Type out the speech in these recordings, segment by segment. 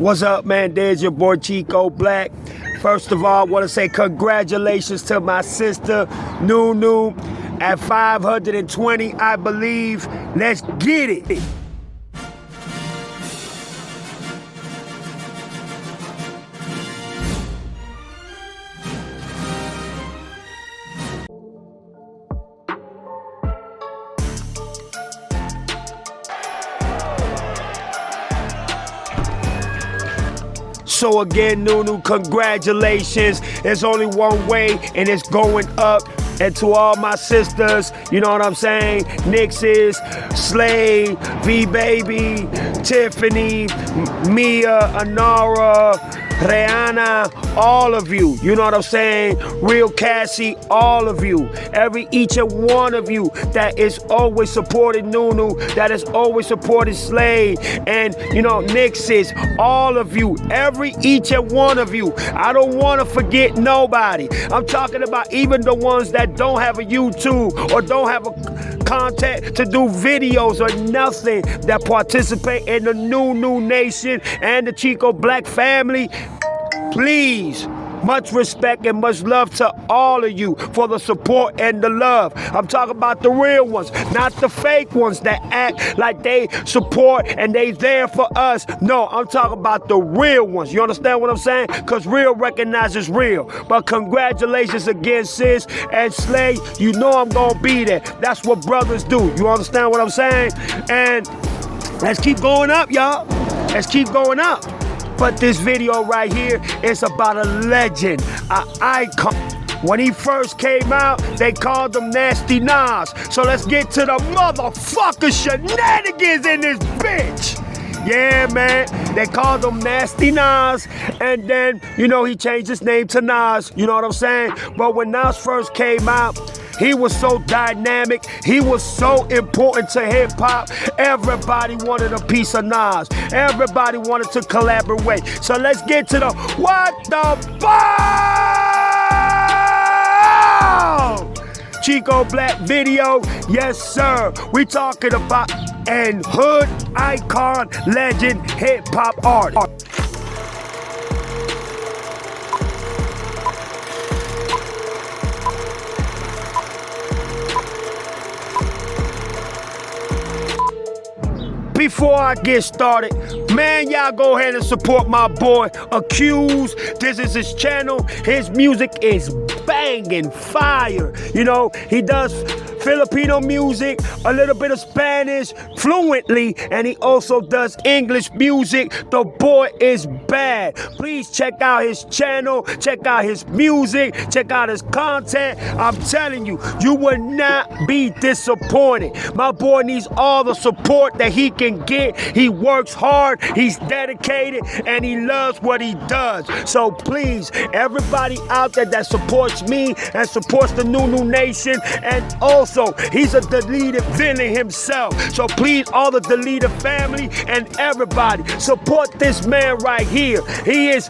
What's up, man? There's your boy Chico Black. First of all, I want to say congratulations to my sister, Nunu, at 520, I believe. Let's get it. So again, Nunu, congratulations. There's only one way, and it's going up. And to all my sisters, you know what I'm saying? Nixes, Slay, V-Baby, Tiffany, Mia, Anara, Rihanna, all of you. You know what I'm saying? Real Cassie, all of you. Each and one of you that is always supporting Nunu, that is always supporting Slay, and you know, Nixes, all of you. Each and one of you. I don't want to forget nobody. I'm talking about even the ones that don't have a YouTube or don't have a contact to do videos or nothing, that participate in the Nunu Nation and the Chico Black family. Please, much respect and much love to all of you for the support and the love. I'm talking about the real ones, not the fake ones that act like they support and they there for us. No, I'm talking about the real ones. You understand what I'm saying? Because real recognizes real. But congratulations again, sis and Slay. You know I'm going to be there. That's what brothers do. You understand what I'm saying? And let's keep going up, y'all. Let's keep going up. But this video right here is about a legend, an icon. When he first came out, they called him Nasty Nas. So let's get to the motherfucker shenanigans in this bitch. Yeah, man, they called him Nasty Nas, and then, you know, he changed his name to Nas, you know what I'm saying? But when Nas first came out, he was so dynamic, he was so important to hip hop. Everybody wanted a piece of Nas. Everybody wanted to collaborate. So let's get to the what the fuck? Chico Black video, yes sir. We talking about an hood icon, legend, hip hop art. Before I get started, man, y'all go ahead and support my boy Accused. This is his channel. His music is banging fire. You know, he does Filipino music, a little bit of Spanish fluently, and he also does English music. The boy is bad. Please check out his channel, check out his music, check out his content. I'm telling you, you will not be disappointed. My boy needs all the support that he can get. He works hard, he's dedicated, and he loves what he does. So please, everybody out there that supports me and supports the Nunu Nation, and also he's a deleted villain himself. So please, all the deleted family and everybody, support this man right here. He is,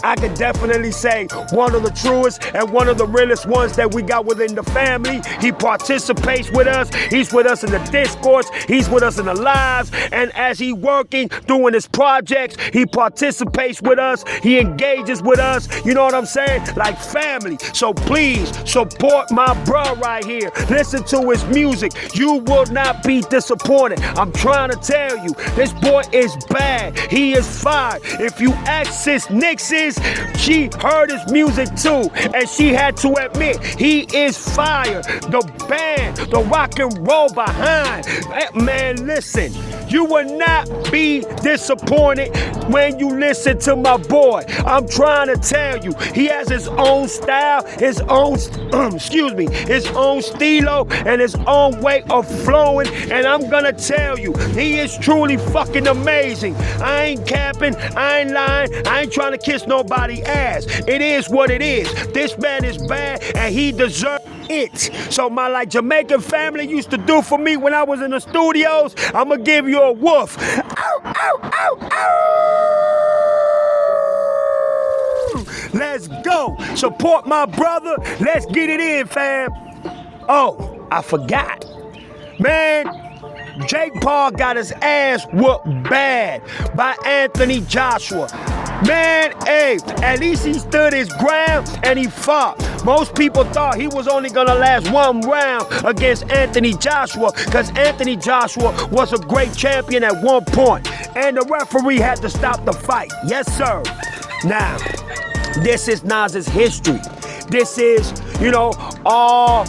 I could definitely say, one of the truest and one of the realest ones that we got within the family. He participates with us. He's with us in the discourse. He's with us in the lives. And as he working, doing his projects, he participates with us. He engages with us. You know what I'm saying? Like family. So please, support my bro right here. Listen to his music. You will not be disappointed. I'm trying to tell you, this boy is bad. He is fire. If you ask sis Nixes, she heard his music too, and she had to admit he is fire. The band, the rock and roll behind. Man, listen, you will not be disappointed when you listen to my boy. I'm trying to tell you, he has his own style, his own, his own stilo, and his own way of flowing. And I'm gonna tell you, he is truly fucking amazing. I ain't capping, I ain't lying, I ain't trying to kiss nobody's ass. It is what it is. This man is bad, and he deserves it. So my like Jamaican family used to do for me when I was in the studios, I'ma give you a woof. Ow, ow, ow, ow. Let's go. Support my brother. Let's get it in, fam. Oh, I forgot. Man, Jake Paul got his ass whooped bad by Anthony Joshua. Man, hey, at least he stood his ground and he fought. Most people thought he was only gonna last one round against Anthony Joshua because Anthony Joshua was a great champion at one point, and the referee had to stop the fight. Yes, sir. Now, this is Nas's history. This is, all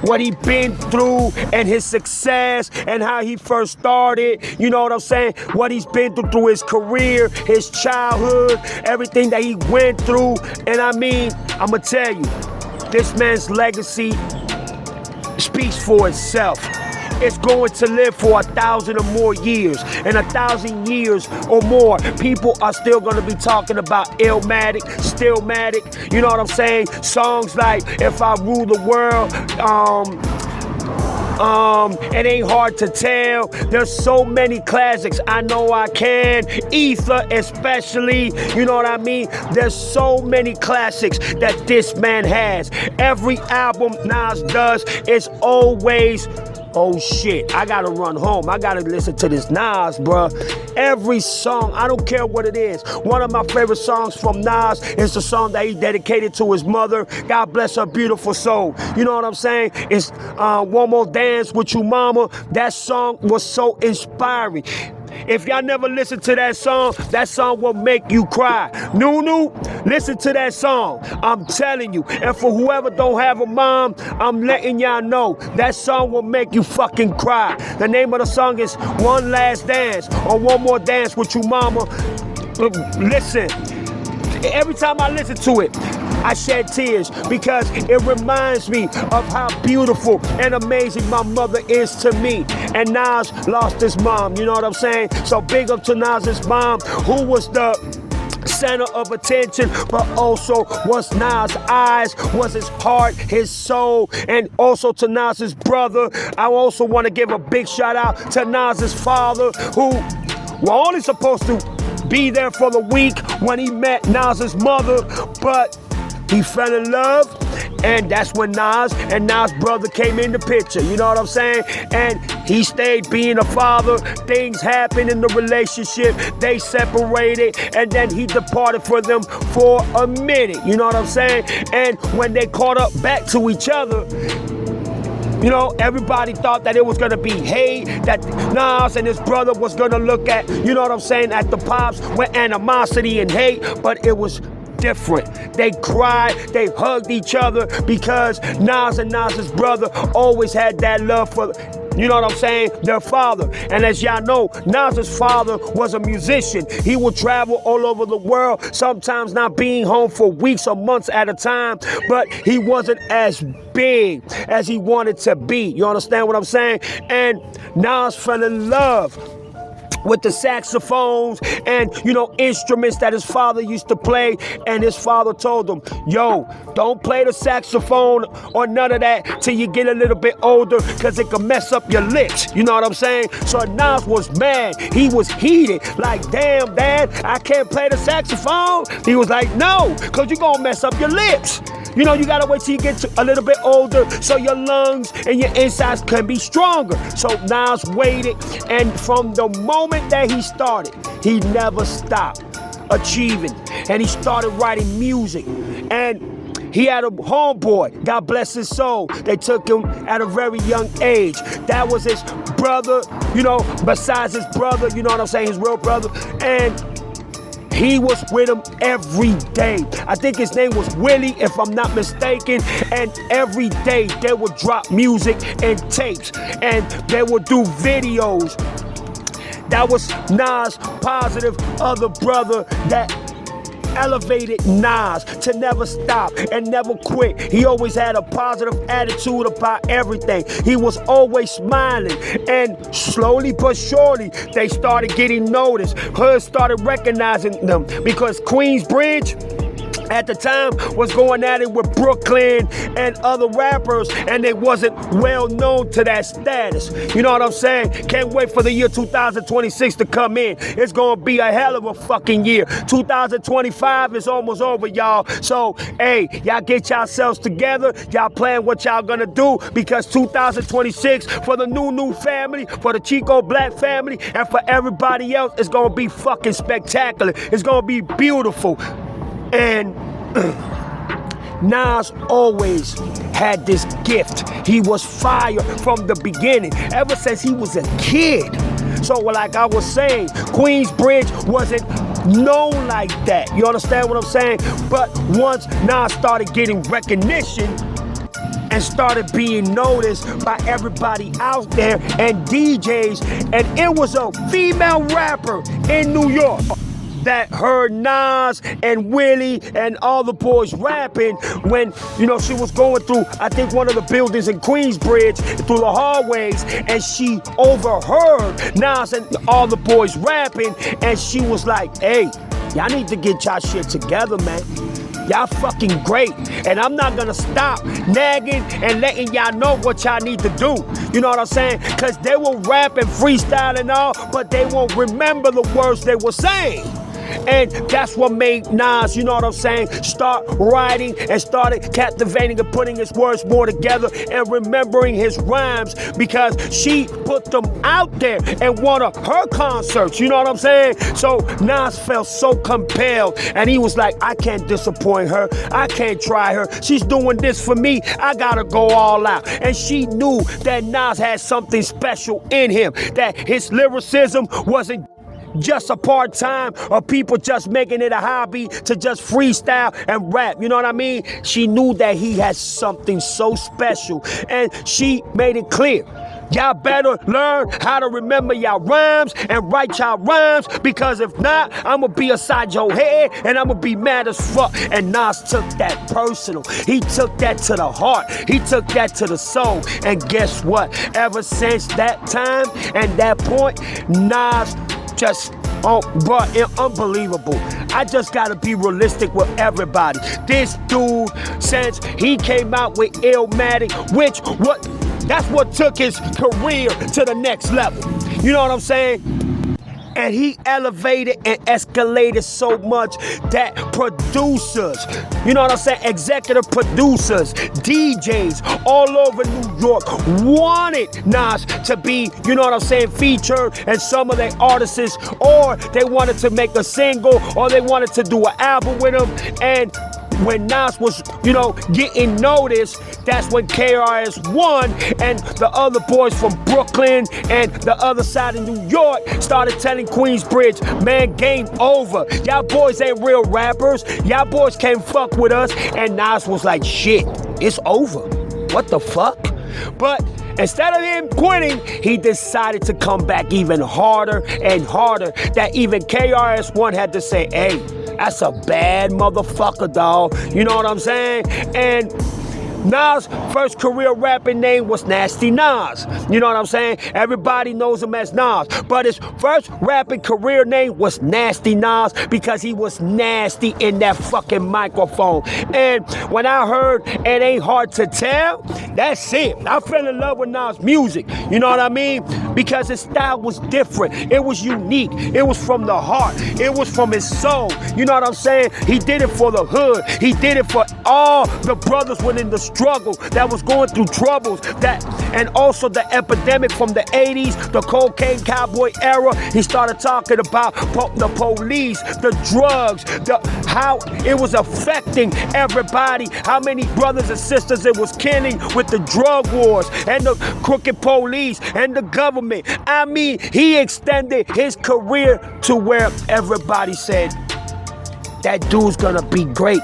what he been through and his success and how he first started, you know what I'm saying? What he's been through his career, his childhood, everything that he went through. And I mean, I'm gonna tell you, this man's legacy speaks for itself. It's going to live for 1,000 or more years. And 1,000 years or more, people are still going to be talking about Illmatic, Stillmatic, you know what I'm saying? Songs like If I Rule the World, It Ain't Hard to Tell. There's so many classics. I Know I Can, Ether especially, you know what I mean? There's so many classics that this man has. Every album Nas does is always, oh shit, I gotta run home. I gotta listen to this Nas, bruh. Every song, I don't care what it is. One of my favorite songs from Nas is the song that he dedicated to his mother. God bless her beautiful soul. You know what I'm saying? It's One More Dance with You Mama. That song was so inspiring. If y'all never listened to that song will make you cry. Nunu, listen to that song. I'm telling you. And for whoever don't have a mom, I'm letting y'all know that song will make you fucking cry. The name of the song is One Last Dance or One More Dance with You Mama. Listen, every time I listen to it, I shed tears because it reminds me of how beautiful and amazing my mother is to me. And Nas lost his mom, you know what I'm saying? So big up to Nas's mom, who was the center of attention, but also was Nas' eyes, was his heart, his soul, and also to Nas's brother. I also want to give a big shout out to Nas's father, who were only supposed to be there for the week when he met Nas's mother, but he fell in love, and that's when Nas and Nas' brother came in the picture, you know what I'm saying? And he stayed being a father. Things happened in the relationship. They separated, and then he departed for them for a minute, you know what I'm saying? And when they caught up back to each other, everybody thought that it was gonna be hate, that Nas and his brother was gonna look at, you know what I'm saying, at the Pops with animosity and hate, but it was different. They cried, they hugged each other because Nas and Nas's brother always had that love for, you know what I'm saying, their father. And as y'all know, Nas's father was a musician. He would travel all over the world, sometimes not being home for weeks or months at a time, but he wasn't as big as he wanted to be. You understand what I'm saying? And Nas fell in love with the saxophones and, instruments that his father used to play. And his father told him, yo, don't play the saxophone or none of that till you get a little bit older because it can mess up your lips. You know what I'm saying? So Nas was mad. He was heated. Like, damn, Dad, I can't play the saxophone. He was like, no, because you're going to mess up your lips. You gotta wait till you get a little bit older so your lungs and your insides can be stronger. So Nas waited, and from the moment that he started, he never stopped achieving. And he started writing music. And he had a homeboy, God bless his soul. They took him at a very young age. That was his brother, besides his brother, you know what I'm saying, his real brother. And he was with him every day. I think his name was Willie, if I'm not mistaken. And every day they would drop music and tapes, and they would do videos. That was Nas' positive other brother that elevated Nas to never stop and never quit. He always had a positive attitude about everything. He was always smiling, and slowly but surely they started getting noticed. Hood started recognizing them because Queensbridge at the time was going at it with Brooklyn and other rappers, and they wasn't well known to that status. You know what I'm saying? Can't wait for the year 2026 to come in. It's gonna be a hell of a fucking year. 2025 is almost over, y'all. So, hey, y'all get yourselves together. Y'all plan what y'all gonna do, because 2026 for the new family, for the Chico Black family, and for everybody else, it's gonna be fucking spectacular. It's gonna be beautiful. And Nas always had this gift. He was fire from the beginning, ever since he was a kid. So like I was saying, Queensbridge wasn't known like that. You understand what I'm saying? But once Nas started getting recognition and started being noticed by everybody out there and DJs, and it was a female rapper in New York that heard Nas and Willie and all the boys rapping when, you know, she was going through, I think, one of the buildings in Queensbridge, through the hallways, and she overheard Nas and all the boys rapping, and she was like, hey, y'all need to get y'all shit together, man. Y'all fucking great, and I'm not gonna stop nagging and letting y'all know what y'all need to do. You know what I'm saying? Because they will rap and freestyle and all, but they won't remember the words they were saying. And that's what made Nas, you know what I'm saying, start writing and started captivating and putting his words more together and remembering his rhymes, because she put them out there in one of her concerts, you know what I'm saying? So Nas felt so compelled, and he was like, I can't disappoint her. I can't try her. She's doing this for me. I gotta go all out. And she knew that Nas had something special in him, that his lyricism wasn't just a part-time or people just making it a hobby to just freestyle and rap. You know what I mean? She knew that he had something so special, and she made it clear. Y'all better learn how to remember y'all rhymes and write y'all rhymes, because if not, I'ma be aside your head and I'ma be mad as fuck. And Nas took that personal. He took that to the heart. He took that to the soul. And guess what? Ever since that time and that point, Nas just, unbelievable. I just gotta be realistic with everybody. This dude, since he came out with Illmatic, that's what took his career to the next level. You know what I'm saying? And he elevated and escalated so much that producers, you know what I'm saying, executive producers, DJs all over New York wanted Nas to be, you know what I'm saying, featured in some of their artists, or they wanted to make a single, or they wanted to do an album with him. And when Nas was, you know, getting noticed, that's when KRS-One and the other boys from Brooklyn and the other side of New York started telling Queensbridge, man, game over. Y'all boys ain't real rappers. Y'all boys can't fuck with us. And Nas was like, shit, it's over. What the fuck? But instead of him quitting, he decided to come back even harder and harder, that even KRS-One had to say, hey, that's a bad motherfucker, dawg. You know what I'm saying? And Nas' first career rapping name was Nasty Nas. You know what I'm saying? Everybody knows him as Nas. But his first rapping career name was Nasty Nas because he was nasty in that fucking microphone. And when I heard It Ain't Hard to Tell, that's it. I fell in love with Nas' music. You know what I mean? Because his style was different. It was unique. It was from the heart. It was from his soul. You know what I'm saying? He did it for the hood. He did it for all the brothers within the struggle that was going through troubles, that, and also the epidemic from the 80s, the cocaine cowboy era. He started talking about the police, the drugs, how it was affecting everybody, how many brothers and sisters it was killing with the drug wars and the crooked police and the government. I mean, he extended his career to where everybody said, that dude's gonna be great.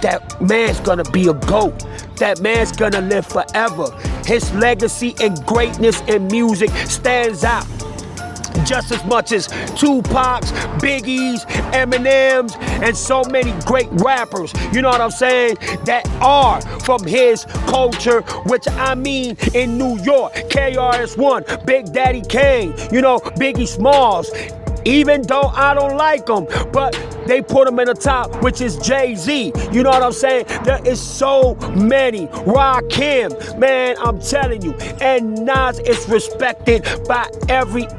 That man's gonna be a GOAT. That man's gonna live forever. His legacy and greatness in music stands out just as much as Tupac's, Biggie's, Eminem's, and so many great rappers, you know what I'm saying, that are from his culture, which I mean in New York. KRS-One, Big Daddy Kane, you know, Biggie Smalls. Even though I don't like him, but they put him in the top, which is Jay-Z. You know what I'm saying? There is so many. Rakim, man, I'm telling you. And Nas is respected by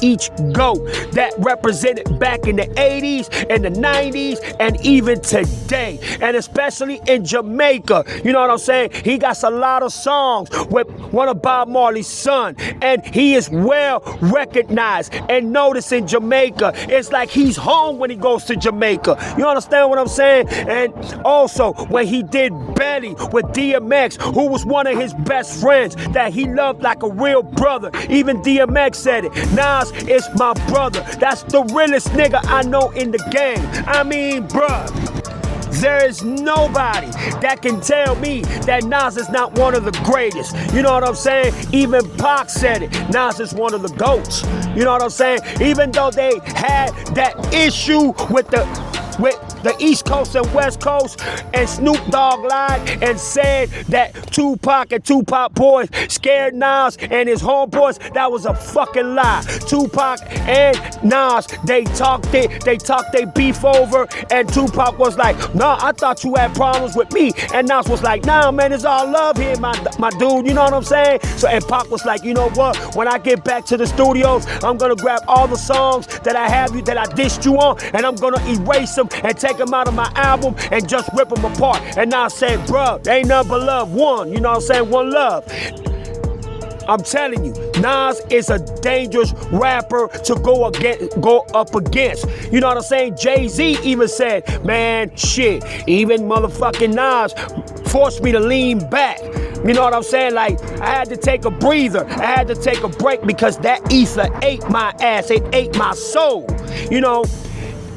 each GOAT that represented back in the 80s and the 90s and even today. And especially in Jamaica. You know what I'm saying? He got a lot of songs with one of Bob Marley's son. And he is well recognized and noticed in Jamaica. It's like he's home when he goes to Jamaica. You understand what I'm saying? And also when he did Belly with DMX, who was one of his best friends that he loved like a real brother. Even DMX said it. Nas is my brother. That's the realest nigga I know in the game. I mean, bruh. There is nobody that can tell me that Nas is not one of the greatest. You know what I'm saying? Even Pac said it. Nas is one of the GOATs. You know what I'm saying? Even though they had that issue with the East Coast and West Coast, and Snoop Dogg lied and said that Tupac and Tupac boys scared Nas and his homeboys. That was a fucking lie. Tupac and Nas, they talked their beef over, and Tupac was like, nah, I thought you had problems with me. And Nas was like, nah, man, it's all love here, my dude. You know what I'm saying? So, and Pac was like, you know what? When I get back to the studios, I'm gonna grab all the songs that I have you, that I dissed you on, and I'm gonna erase them and take them out of my album and just rip them apart. And I said, bruh, they ain't nothing but love. One, you know what I'm saying? One love. I'm telling you, Nas is a dangerous rapper to go up against. You know what I'm saying? Jay-Z even said, man, shit, even motherfucking Nas forced me to lean back. You know what I'm saying? Like, I had to take a breather. I had to take a break because that ether ate my ass. It ate my soul. You know?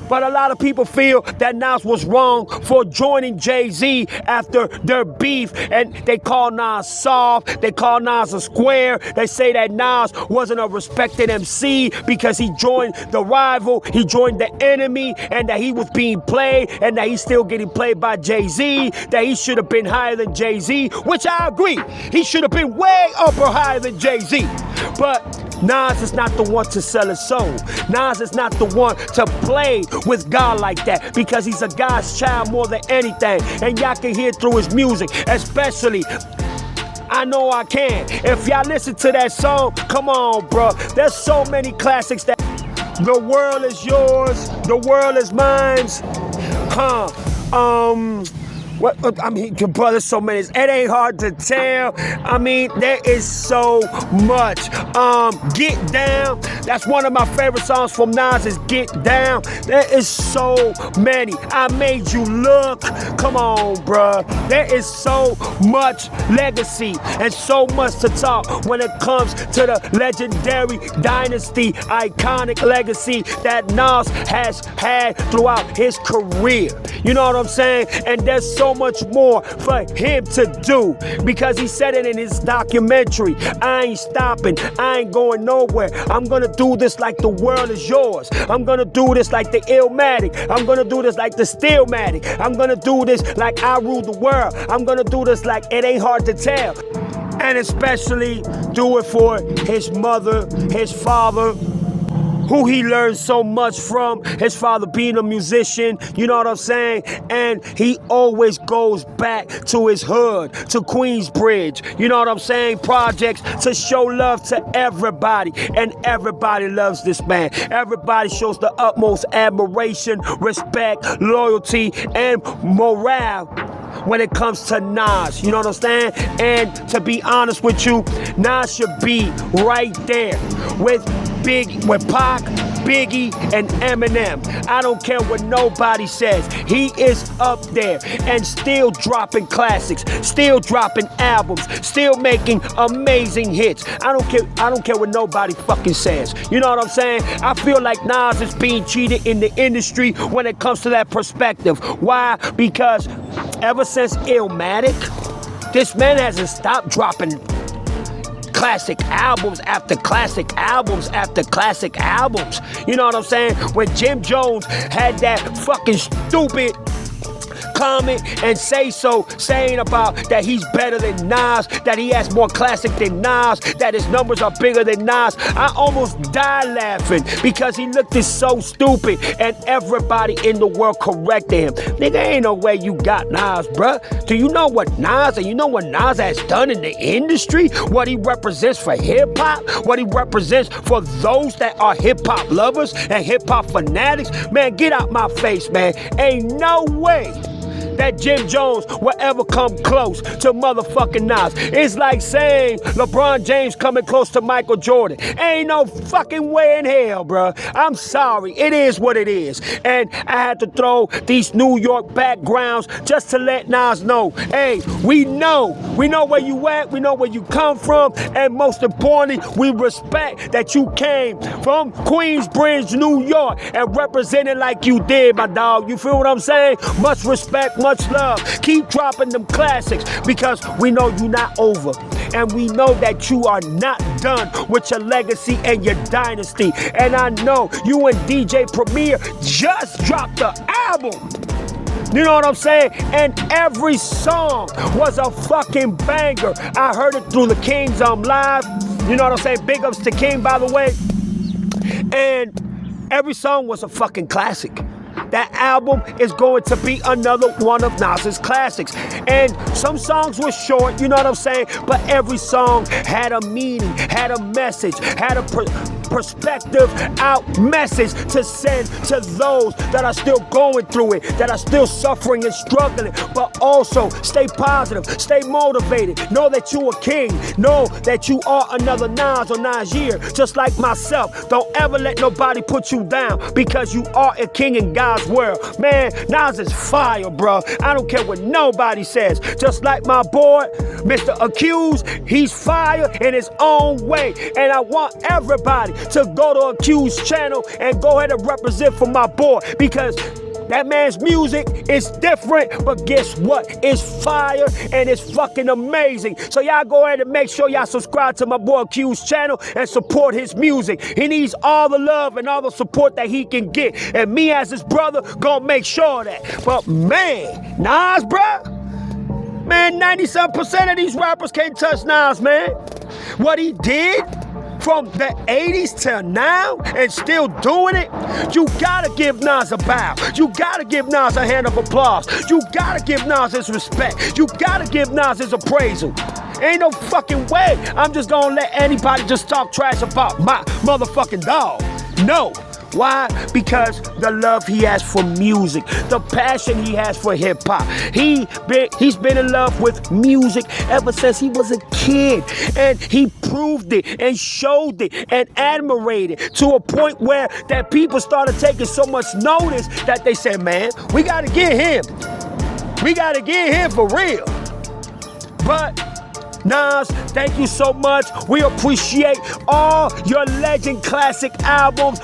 But a lot of people feel that Nas was wrong for joining Jay-Z after their beef, and they call Nas soft, they call Nas a square, they say that Nas wasn't a respected MC because he joined the rival, he joined the enemy, and that he was being played, and that he's still getting played by Jay-Z, that he should have been higher than Jay-Z, which I agree, he should have been way up or higher than Jay-Z. But Nas is not the one to sell his soul. Nas is not the one to play with God like that, because he's a God's child more than anything. And y'all can hear through his music, especially I Know I Can. If y'all listen to that song, come on, bro. There's so many classics that the world is yours, the world is mine. What I mean, bro, there's so many. It ain't hard to tell. I mean, there is so much. Get Down. That's one of my favorite songs from Nas is Get Down. There is so many. I Made You Look. Come on, bruh. There is so much legacy and so much to talk when it comes to the legendary dynasty, iconic legacy that Nas has had throughout his career. You know what I'm saying? And there's so much more for him to do, because he said it in his documentary. I ain't stopping. I ain't going nowhere. I'm gonna do this like the world is yours. I'm gonna do this like the Illmatic. I'm gonna do this like the Stillmatic. I'm gonna do this like I Rule the World. I'm gonna do this like It Ain't Hard to Tell. And especially do it for his mother, his father, who he learned so much from, his father being a musician, you know what I'm saying? And he always goes back to his hood, to Queensbridge, you know what I'm saying? Projects to show love to everybody, and everybody loves this man. Everybody shows the utmost admiration, respect, loyalty, and morale when it comes to Nas, you know what I'm saying? And to be honest with you, Nas should be right there with Pac, Biggie, and Eminem. I don't care what nobody says. He is up there and still dropping classics, still dropping albums, still making amazing hits. I don't care what nobody fucking says. You know what I'm saying? I feel like Nas is being cheated in the industry when it comes to that perspective. Why? Because ever since Illmatic, this man hasn't stopped dropping classic albums after classic albums after classic albums. You know what I'm saying? When Jim Jones had that fucking stupid comment and say so, saying about that he's better than Nas, that he has more classic than Nas, that his numbers are bigger than Nas. I almost died laughing because he looked so stupid, and everybody in the world corrected him. Nigga, ain't no way you got Nas, bruh. Do you know what Nas, and you know what Nas has done in the industry? What he represents for hip-hop? What he represents for those that are hip-hop lovers and hip-hop fanatics? Man, get out my face, man. Ain't no way that Jim Jones will ever come close to motherfucking Nas. It's like saying LeBron James coming close to Michael Jordan. Ain't no fucking way in hell, bro. I'm sorry. It is what it is. And I had to throw these New York backgrounds just to let Nas know, hey, we know where you at, we know where you come from, and most importantly, we respect that you came from Queensbridge, New York, and represented like you did, my dog. You feel what I'm saying? Much respect, much love. Keep dropping them classics because we know you're not over. And we know that you are not done with your legacy and your dynasty. And I know you and DJ Premier just dropped the album. You know what I'm saying? And every song was a fucking banger. I heard it through the King's Live. You know what I'm saying? Big ups to King, by the way. And every song was a fucking classic. That album is going to be another one of Nas's classics. And some songs were short, you know what I'm saying? But every song had a meaning, had a message, had a perspective out message to send to those that are still going through it, that are still suffering and struggling. But also stay positive, stay motivated. Know that you a king. Know that you are another Nas or Nasir, just like myself. Don't ever let nobody put you down because you are a king in God's world. Man, Nas is fire, bro. I don't care what nobody says. Just like my boy, Mr. Accused, he's fire in his own way. And I want everybody to go to Accused channel and go ahead and represent for my boy, because that man's music is different, but guess what? It's fire and it's fucking amazing. So y'all go ahead and make sure y'all subscribe to my boy Q's channel and support his music. He needs all the love and all the support that he can get. And me as his brother gonna make sure of that. But man, Nas, bruh, man, 97% of these rappers can't touch Nas, man. What he did from the 80s till now and still doing it, you gotta give Nas a bow. You gotta give Nas a hand of applause. You gotta give Nas his respect. You gotta give Nas his appraisal. Ain't no fucking way I'm just gonna let anybody just talk trash about my motherfucking dog. No. Why? Because the love he has for music, the passion he has for hip-hop. He's been in love with music ever since he was a kid. And he proved it and showed it and admired it to a point where that people started taking so much notice that they said, man, we got to get him. We got to get him for real. But Nas, thank you so much. We appreciate all your legend classic albums.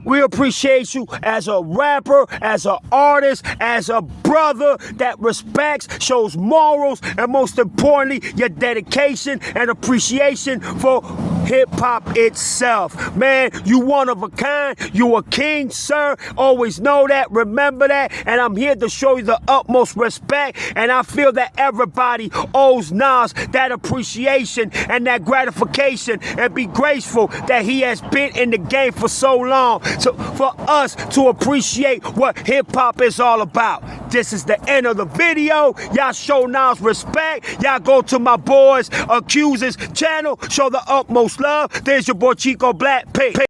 We appreciate you as a rapper, as an artist, as a brother that respects, shows morals, and most importantly, your dedication and appreciation for hip-hop itself. Man, you one of a kind. You a king, sir. Always know that. Remember that. And I'm here to show you the utmost respect. And I feel that everybody owes Nas that appreciation and that gratification, and be grateful that he has been in the game for so long. So for us to appreciate what hip-hop is all about. This is the end of the video. Y'all show Nas respect. Y'all go to my boys Accuse's channel. Show the utmost love. There's your boy Chico Black. Peace.